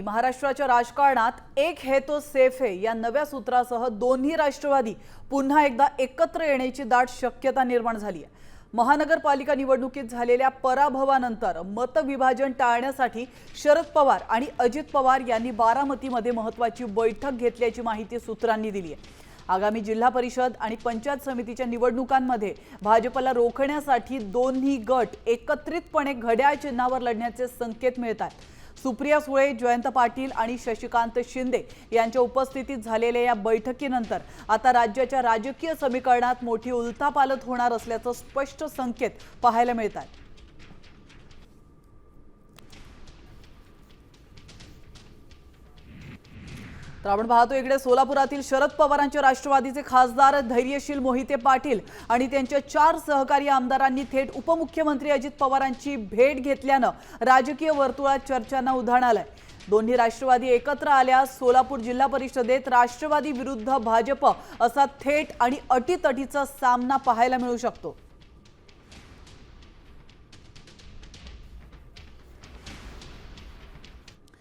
महाराष्ट्राच्या राजकारणात एक है तो सेफ है या नव्या सूत्रासह दोन्ही राष्ट्रवादी पुन्हा एकदा एकत्र येण्याची दाट शक्यता निर्माण झाली आहे। महानगरपालिका निवडणुकीत झालेल्या पराभवानंतर मतविभाजन टाळण्यासाठी शरद पवार आणि अजित पवार यांनी बारामतीमध्ये महत्त्वाची बैठक घेतल्याची माहिती सूत्रांनी दिली आहे। आगामी जिल्हा परिषद आणि पंचायत समितीच्या निवडणुकांमध्ये भाजपला रोखण्यासाठी दोन्ही गट एकत्रितपणे घड्याळ चिन्हावर लढण्याचे संकेत मिळतात। सुप्रिया सुळे, जयंत पाटील आणि शशिकांत शिंदे यांच्या उपस्थितीत झालेल्या या बैठकीनंतर आता राज्याच्या राजकीय समीकरणात मोठी उलथापालथ होणार असल्याचे स्पष्ट संकेत पाहायला मिळतात। तर आपण पाहतो इकडे सोलापुरातील शरद पवारांच्या राष्ट्रवादीचे खासदार धैर्यशील मोहिते पाटील आणि त्यांच्या 4 सहकारी आमदारांनी थेट उपमुख्यमंत्री अजित पवारांची भेट घेतल्याने राजकीय वर्तुळात चर्चांना उधाण आलंय। दोन्ही राष्ट्रवादी एकत्र आल्यास सोलापूर जिल्हा परिषदेत राष्ट्रवादी विरुद्ध भाजप असा थेट आणि अटीतटीचा सामना पाहायला मिळू शकतो।